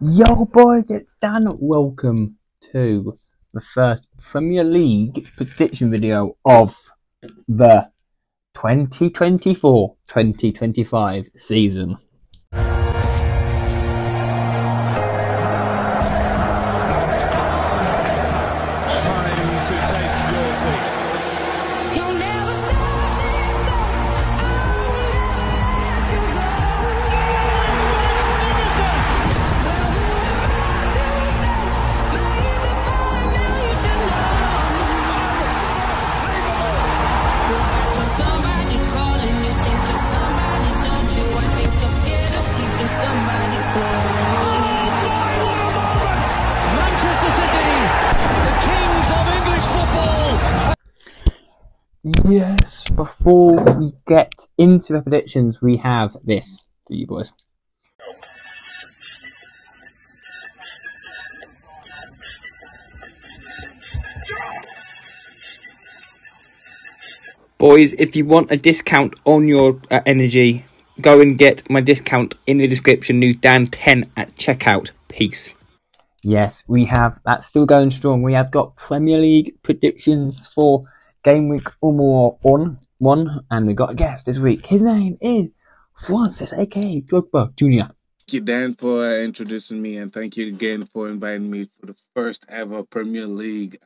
Yo boys, it's Dan. Welcome to the first Premier League prediction video of the 2024-2025 season. Yes, before we get into the predictions, we have this for you boys. Boys, if you want a discount on your energy, go and get my discount in the description. New Dan10 at checkout. Peace. Yes, we have. That's still going strong. We have got Premier League predictions for Game Week one, and we got a guest this week. His name is Francis, aka GW1. Thank you, Dan, for introducing me, and thank you again for inviting me for the first ever Premier League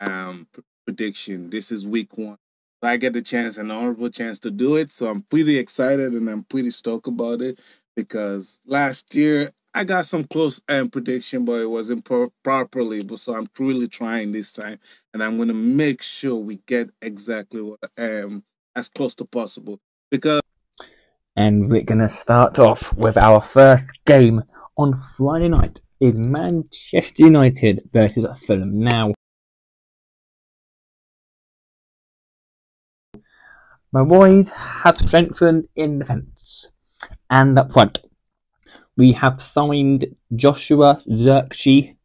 prediction. This is week 1. I get the chance, an honorable chance to do it, so I'm pretty excited and I'm pretty stoked about it because last year I got some close prediction, but it wasn't properly. So I'm really trying this time, and I'm going to make sure we get exactly what as close to possible. And we're going to start off with our first game on Friday night is Manchester United versus Fulham. Now, my boys have strengthened in defence and up front. We have signed Joshua Zirkzee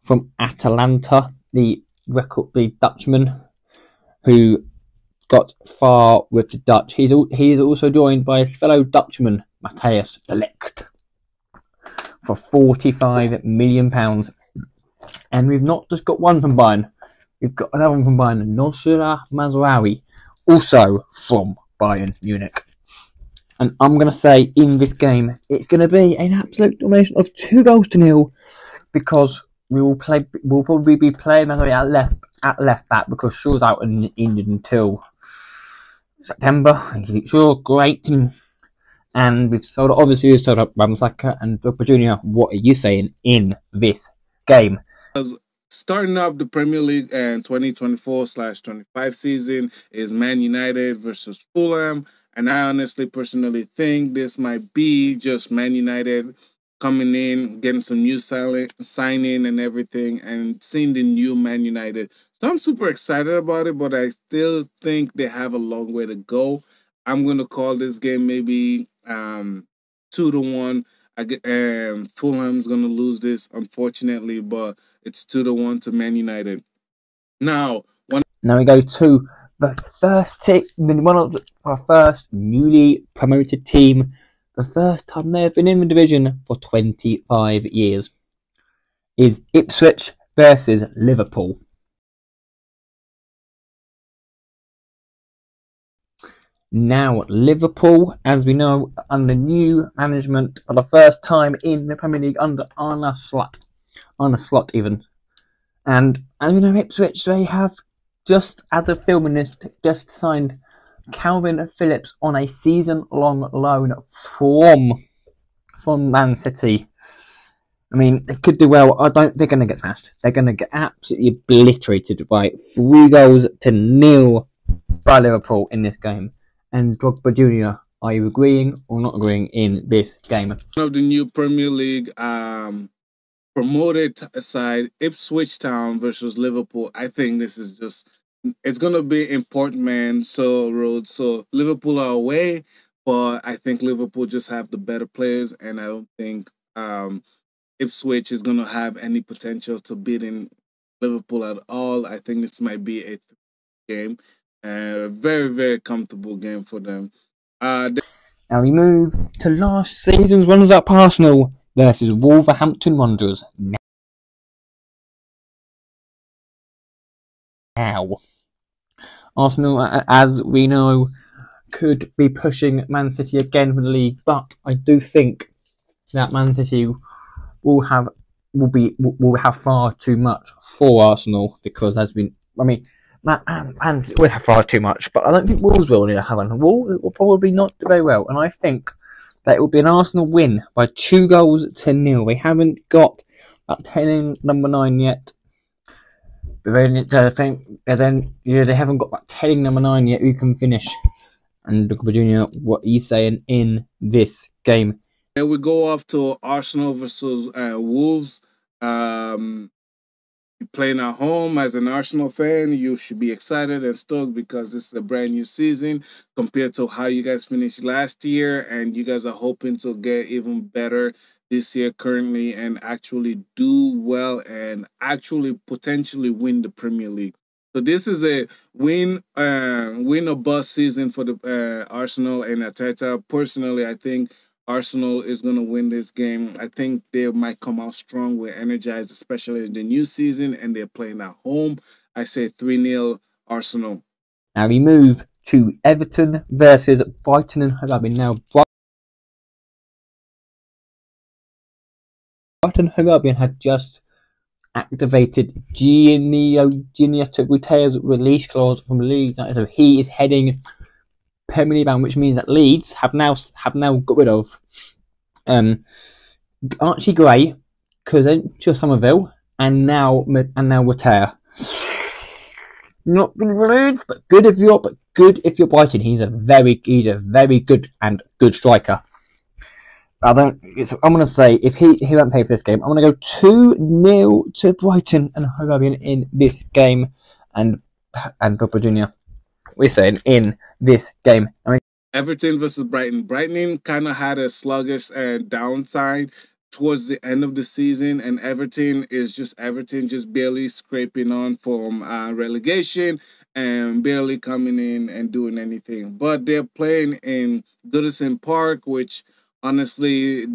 from Atalanta, the Dutchman who got far with the Dutch. He is also joined by his fellow Dutchman, Matthijs de Ligt, for £45 million. And we've not just got one from Bayern, we've got another one from Bayern, Nosra Mazraoui, also from Bayern Munich. And I'm going to say in this game, it's going to be an absolute domination of 2-0 because we'll probably be playing Mazraoui at left back because Shaw's out and injured until September. Sure, great. And we've sold up Ramsaka and Drogba Jr. What are you saying in this game? Starting up the Premier League and 2024/25 season is Man United versus Fulham. And I honestly, personally think this might be just Man United coming in, getting some new signing and everything, and seeing the new Man United. So I'm super excited about it, but I still think they have a long way to go. I'm going to call this game maybe 2-1. Fulham's going to lose this, unfortunately, but it's 2-1 to Man United. Now we go to the first one of our first newly promoted team. The first time they've been in the division for 25 years is Ipswich versus Liverpool. Now, Liverpool, as we know, under new management for the first time in the Premier League under Arne Slot even. And as we know, Ipswich, they have just, as of filming this, just signed Calvin Phillips on a season-long loan from Man City. I mean, they could do well. They're going to get smashed. They're going to get absolutely obliterated by 3-0 by Liverpool in this game. And Drogba Jr., are you agreeing or not agreeing in this game? One of the new Premier League promoted side, Ipswich Town versus Liverpool. I think this is just, it's going to be in Portman Road. So Liverpool are away, but I think Liverpool just have the better players, and I don't think Ipswich is going to have any potential to beating Liverpool at all. I think this might be a game. Very, very comfortable game for them. Now we move to last season's runners-up Arsenal, versus Wolverhampton Wanderers now. Arsenal, as we know, could be pushing Man City again for the league, but I do think that Man City will have far too much for Arsenal because Man will have far too much, but I don't think Wolves will have one. Wolves will probably not do very well, and I think that it will be an Arsenal win by 2-0. They haven't got that 10 in number 9 yet. But they haven't got that 10 in number 9 yet who can finish. And look, Junior, what are you saying in this game? And we go off to Arsenal versus Wolves. Playing at home as an Arsenal fan, you should be excited and stoked because this is a brand new season compared to how you guys finished last year, and you guys are hoping to get even better this year currently and actually do well and actually potentially win the Premier League. So this is a win or bust season for the Arsenal and Arteta. Personally, I think Arsenal is going to win this game. I think they might come out strong. We're energized, especially in the new season, and they're playing at home. I say 3-0 Arsenal. Now we move to Everton versus Brighton and Hove Albion. Now, Brighton and Hove Albion had just activated Giniato Butea's release clause from Leeds. So he is heading Premier League bound, which means that Leeds have now got rid of Archie Gray, cousin to Somerville, and now Butea. Not good for Leeds, but good if you're Brighton. He's a very good and good striker. I'm going to say if he won't play for this game, I'm going to go 2-0 to Brighton and Hove Albion in this game, and Papa Junior. We're saying in this game. Everton versus Brighton. Brighton kind of had a sluggish downside towards the end of the season, and Everton just barely scraping on from relegation and barely coming in and doing anything. But they're playing in Goodison Park, which honestly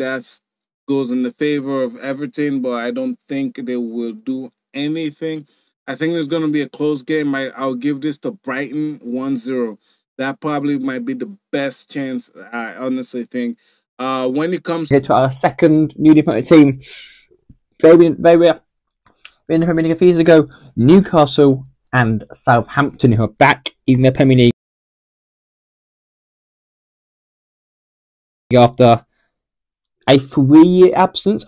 goes in the favor of Everton, but I don't think they will do anything. I think there's going to be a close game. I'll give this to Brighton 1-0. That probably might be the best chance, I honestly think. When it comes to our second newly promoted team, they were in the Premier League a few years ago. Newcastle and Southampton, who are back in the Premier League after a 3-year absence,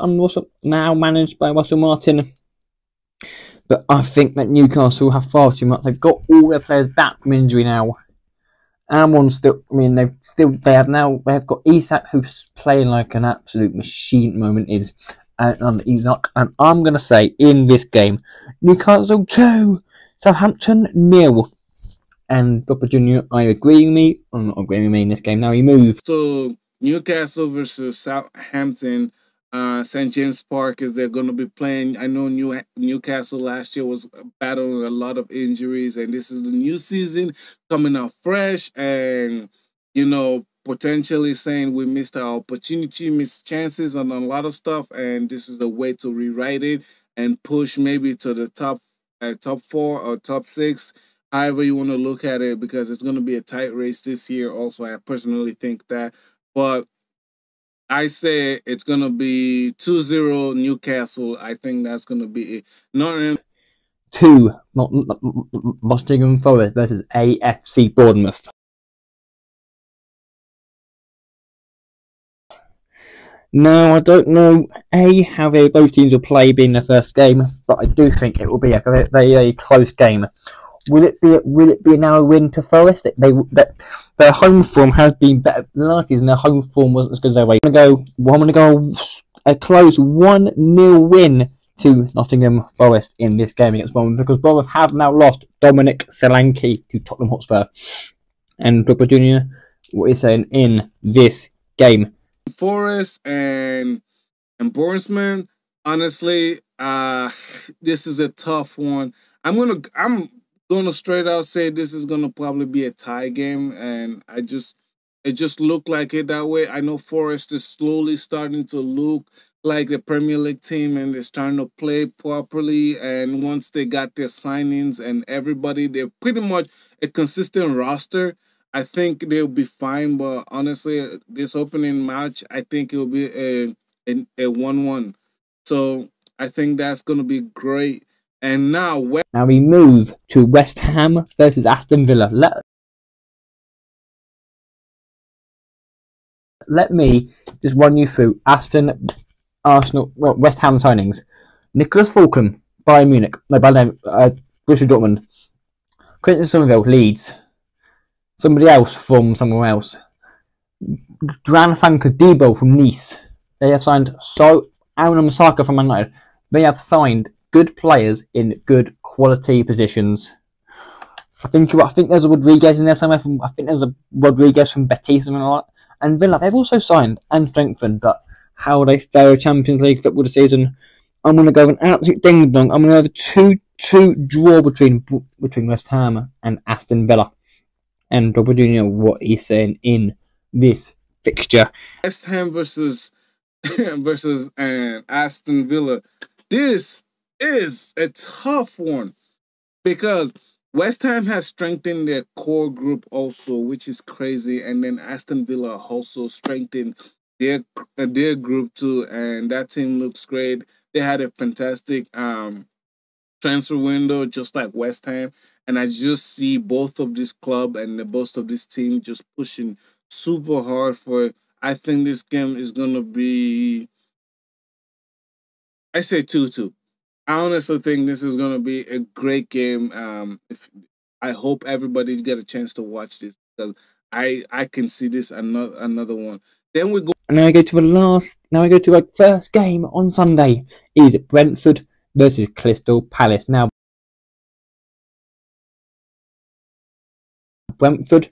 now managed by Russell Martin. But I think that Newcastle have far too much. They've got all their players back from injury now. They have got Isak, who's playing like an absolute machine at the moment, under Isak. And I'm going to say in this game, Newcastle 2, Southampton 0. And Papa Junior, are you agreeing with me or not agreeing with me in this game? Now we move to Newcastle versus Southampton. St. James Park is they're going to be playing. I know Newcastle last year was battling a lot of injuries, and this is the new season coming out fresh, and potentially saying we missed our opportunity, missed chances on a lot of stuff, and this is a way to rewrite it and push maybe to the top 4 or top 6. However you want to look at it, because it's going to be a tight race this year. Also, I personally think that, but I say it's going to be 2-0 Newcastle. I think that's going to be it. Nottingham Forest versus AFC Bournemouth. No, I don't know how both teams will play being the first game, but I do think it will be a very close game. Will it be now a win to Forest? Their home form has been better than last season. Their home form wasn't as good as their away. I'm going to go a close 1-0 win to Nottingham Forest in this game against Bournemouth, because Bournemouth have now lost Dominic Solanke to Tottenham Hotspur. And Papa Junior, what are you saying in this game? Forest and Bournemouth. Honestly, this is a tough one. I'm gonna straight out say this is gonna probably be a tie game, and it just looked like it that way. I know Forest is slowly starting to look like the Premier League team and they're starting to play properly. And once they got their signings and everybody, they're pretty much a consistent roster. I think they'll be fine. But honestly, this opening match, I think it will be a 1-1. So I think that's going to be great. And now, Now we move to West Ham versus Aston Villa. Let me just run you through West Ham signings. Nicholas Falcon, Bayern Munich, no, by name, Borussia Dortmund. Quinton Somerville, Leeds. Somebody else from somewhere else. Duran Debo from Nice. They have signed Aaron Masaka from Man United. They have signed good players in good quality positions. I think there's a Rodriguez in there somewhere. I think there's a Rodriguez from Betis, something like that. And Villa, they've also signed and strengthened how they fare Champions League football this season. I'm going to go with an absolute ding dong. I'm going to go with a 2-2 draw between West Ham and Aston Villa. And Robert Jr., what he's saying in this fixture. West Ham versus Aston Villa. This is a tough one because West Ham has strengthened their core group also, which is crazy, and then Aston Villa also strengthened their group too, and that team looks great. They had a fantastic transfer window, just like West Ham, and I just see both of this club and both of this team just pushing super hard for it. I think this game is gonna be, I say 2-2. I honestly think this is gonna be a great game. If I hope everybody get a chance to watch this because I can see this another one. Then we go. And now I go to our first game on Sunday. Is Brentford versus Crystal Palace. Now Brentford,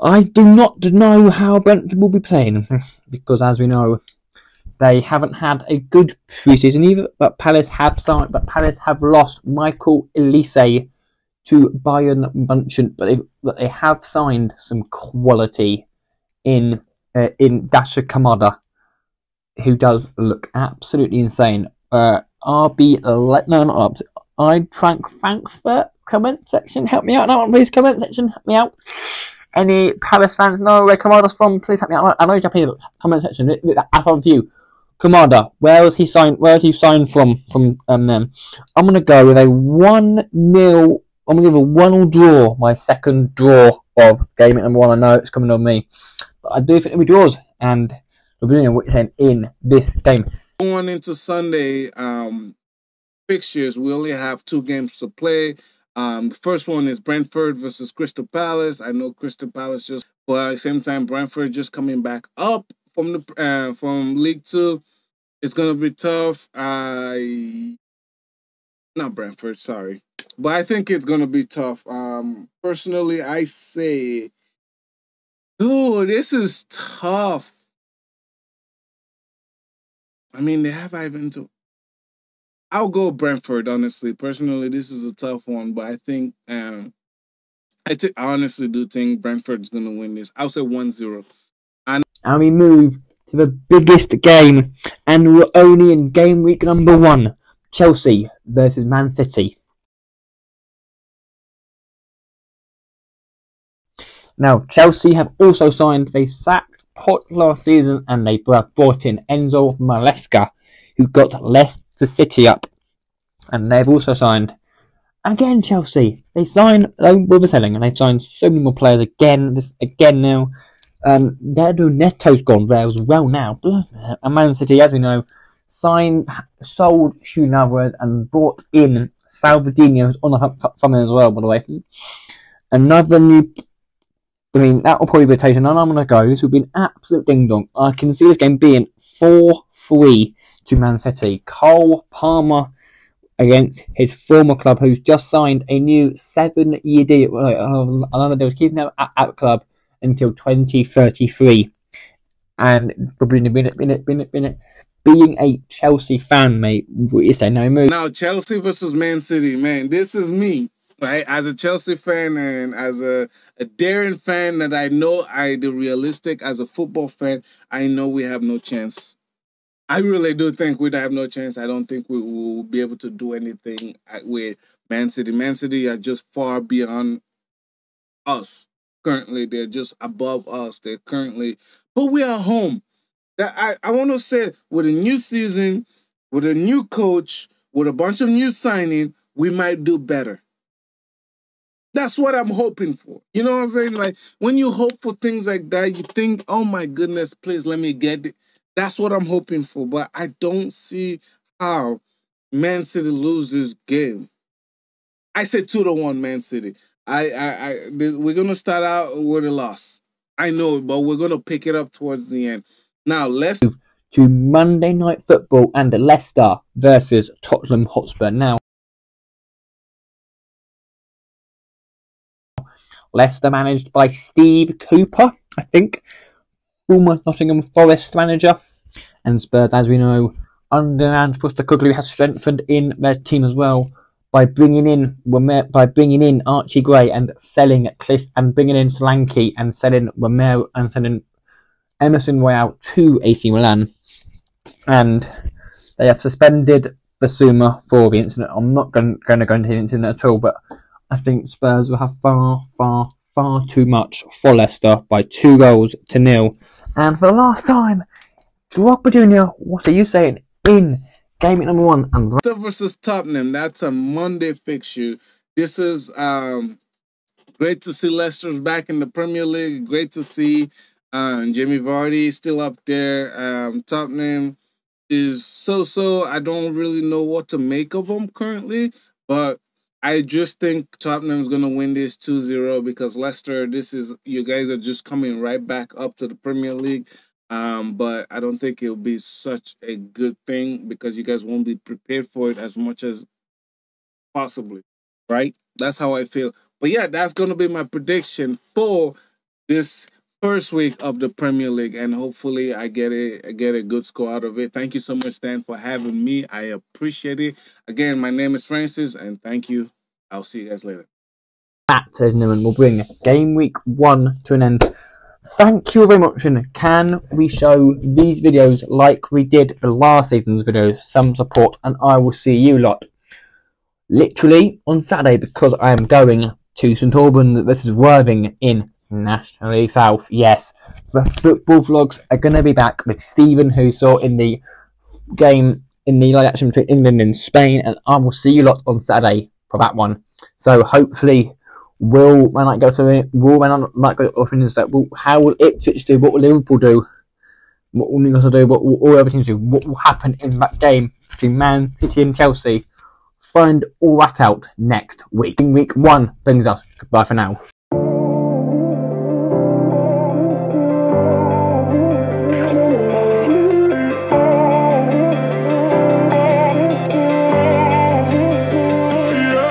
I do not know how Brentford will be playing because, as we know, they haven't had a good pre-season either. But Palace have lost Michael Elise to Bayern Munchen, but they have signed some quality in Dasha Kamada, who does look absolutely insane. Frankfurt comment section, help me out now, please. Comment section, help me out. Any Palace fans know where Kamada's from? Please help me out. I know he's up here. Comment section, up on view. Kamada, where has he signed from? Them. I'm gonna go with a 1-0. I'm gonna give a 1-1 draw. My second draw of game number 1. I know it's coming on me, but I do think it'll be draws. And we're doing what you're saying in this game. Going into Sunday fixtures, we only have 2 games to play. The first one is Brentford versus Crystal Palace. I know Crystal Palace but at the same time, Brentford just coming back up from League 2. It's gonna be tough. Not Brentford, sorry, but I think it's gonna be tough. Personally, I say, oh, this is tough. I mean, they have Ivan too. I'll go Brentford, honestly. Personally, this is a tough one, but I think I honestly do think Brentford's gonna win this. I'll say 1-0. And we move to the biggest game, and we're only in game week number 1. Chelsea versus Man City. Now, Chelsea have also signed. They sacked Poch last season, and they brought in Enzo Maresca, who got Leicester City up. And they've also signed, again, Chelsea. They signed selling, and they've signed so many more players again now. Nerdo Neto's gone there as well now. And Man City, as we know, sold Shu Alvarez and brought in Salvadinho on the front as well, by the way. Another new. I mean, that will probably be a taste, and I'm going to go. This will be an absolute ding dong. I can see this game being 4-3 to Man City. Cole Palmer against his former club, who's just signed a new 7-year deal. I know they was keeping him at the club until 2033. And being a Chelsea fan, mate, what you say? No move. Now, Chelsea versus Man City, man, this is me, right? As a Chelsea fan and as a daring fan that I know the realistic, as a football fan, I know we have no chance. I really do think we'd have no chance. I don't think we will be able to do anything with Man City. Man City are just far beyond us currently. They're just above us. They're currently, but we are home. That I want to say, with a new season, with a new coach, with a bunch of new signing, we might do better. That's what I'm hoping for. You know what I'm saying? Like, when you hope for things like that, you think, oh my goodness, please let me get it. That's what I'm hoping for. But I don't see how Man City loses game. I say 2-1 Man City. We're gonna start out with a loss. I know, but we're gonna pick it up towards the end. Now let's to Monday Night Football and Leicester versus Tottenham Hotspur. Now, Leicester managed by Steve Cooper, I think, former Nottingham Forest manager, and Spurs, as we know, under Ange Postecoglou, have strengthened in their team as well by bringing in Archie Gray and selling Cliss, and bringing in Solanke and selling Romero and selling Emerson Royale to AC Milan. And they have suspended Basuma for the incident. I'm not going to go into the incident at all, but I think Spurs will have far too much for Leicester by 2-0. And for the last time, Drogba Jr., what are you saying in game week number 1? And Leicester versus Tottenham. That's a Monday fixture. This is great to see Leicester's back in the Premier League. Great to see Jamie Vardy still up there. Tottenham is so. I don't really know what to make of them currently, but I just think Tottenham's going to win this 2-0 because Leicester, you guys are just coming right back up to the Premier League. But I don't think it'll be such a good thing because you guys won't be prepared for it as much as possibly, right? That's how I feel. But yeah, that's going to be my prediction for this first week of the Premier League, and hopefully I get a good score out of it. Thank you so much, Dan, for having me. I appreciate it. Again, my name is Francis, and thank you. I'll see you guys later. that, ladies and gentlemen, will bring game week 1 to an end. Thank you very much, and can we show these videos like we did the last season's videos some support, and I will see you lot literally on Saturday because I am going to St Albans versus Worthing in National League South. Yes, the football vlogs are going to be back with Stephen, who saw in the game in the live action between England and Spain, and I will see you lot on Saturday for that one. So hopefully, will Man United go through it? Will Man United go off in that? How will Ipswich do? What will Liverpool do? What will Newcastle do? What will all other teams do? What will happen in that game between Man City and Chelsea? Find all that out next week. Week 1 brings us goodbye for now.